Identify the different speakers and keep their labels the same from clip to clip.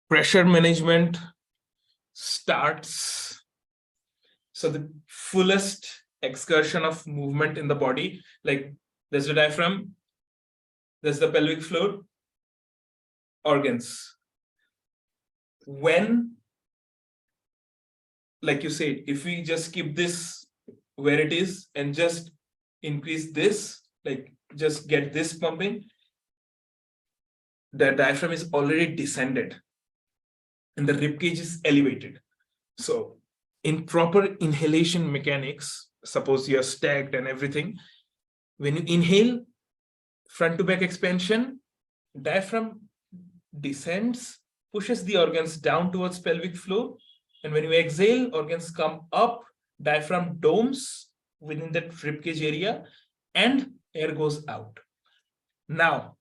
Speaker 1: pressure management starts. So the fullest excursion of movement in the body, like there's the diaphragm, there's the pelvic floor, organs. When, like you said, if we just keep this where it is and just increase this, like just get this pumping, the diaphragm is already descended and the rib cage is elevated. So in proper inhalation mechanics, suppose you're stacked and everything, when you inhale, front to back expansion, diaphragm descends, pushes the organs down towards pelvic floor. And when you exhale, organs come up, diaphragm domes within that ribcage area, and air goes out. Now,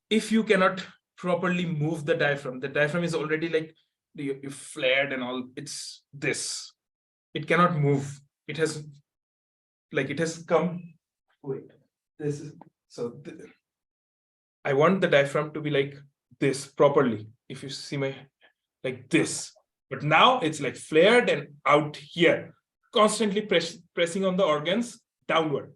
Speaker 1: if you cannot properly move the diaphragm is already like you flared and all, it's this. It cannot move. It has come. Wait, this is so. I want the diaphragm to be like this properly. If you see my, like this, but now it's like flared and out here, constantly pressing on the organs downward.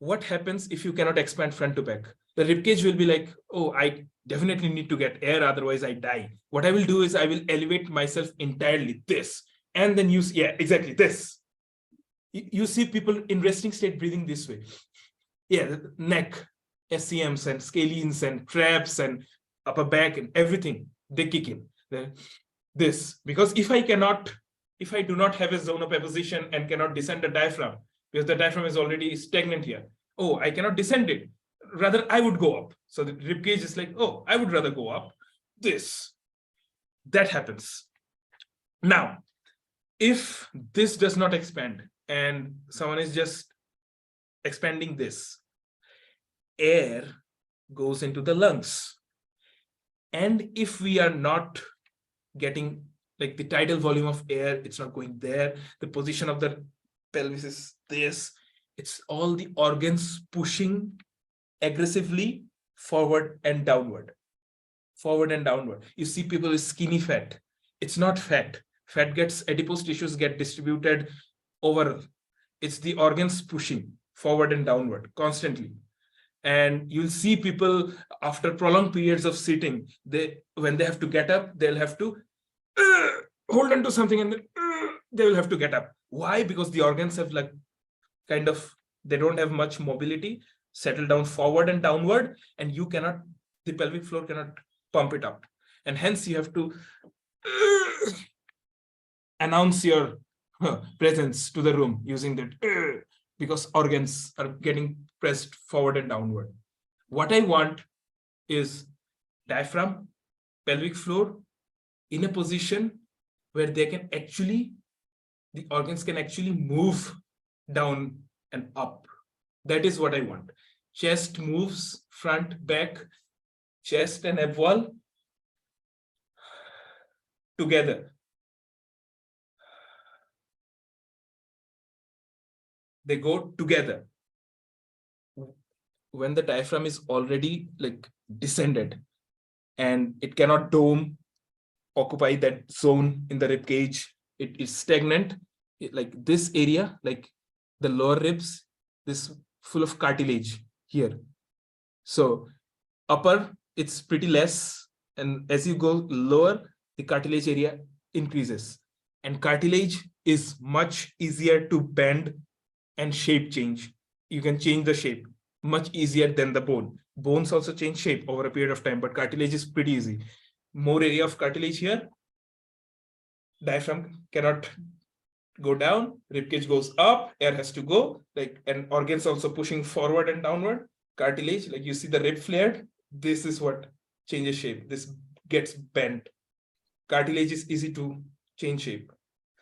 Speaker 1: What happens if you cannot expand front to back? The ribcage will be like, oh, I definitely need to get air, otherwise I die. What I will do is I will elevate myself entirely, this, and then use, yeah, exactly this. You see people in resting state breathing this way. Yeah, neck, SCMs and scalenes and traps and upper back and everything, they kick in. This, because if I do not have a zone of apposition and cannot descend the diaphragm, because the diaphragm is already stagnant here. Oh, I cannot descend it. Rather, I would go up. So the rib cage is like, oh, I would rather go up. This. That happens. Now, if this does not expand and someone is just expanding this, air goes into the lungs. And if we are not getting like the tidal volume of air, it's not going there. The position of the pelvis is this. It's all the organs pushing aggressively forward and downward. Forward and downward. You see people with skinny fat. It's not fat. Fat gets, adipose tissues get distributed over. It's the organs pushing forward and downward constantly. And you'll see people after prolonged periods of sitting, when they have to get up, they'll have to hold on to something and then they will have to get up. Why? Because the organs have like kind of, they don't have much mobility, settle down forward and downward, and you cannot, the pelvic floor cannot pump it up. And hence you have to announce your presence to the room using that because organs are getting pressed forward and downward. What I want is diaphragm, pelvic floor in a position where they can actually, the organs can actually move down and up. That is what I want. Chest moves front, back, chest and ab wall together. They go together. When the diaphragm is already like descended and it cannot occupy that zone in the rib cage, it is stagnant. Like this area, like the lower ribs, this full of cartilage here. So upper, it's pretty less. And as you go lower, the cartilage area increases. And cartilage is much easier to bend and shape change. You can change the shape much easier than the bone. Bones also change shape over a period of time, but cartilage is pretty easy. More area of cartilage here. Diaphragm cannot go down, ribcage goes up, air has to go, like, and organs also pushing forward and downward. Cartilage, like you see the rib flared, this is what changes shape. This gets bent. Cartilage is easy to change shape.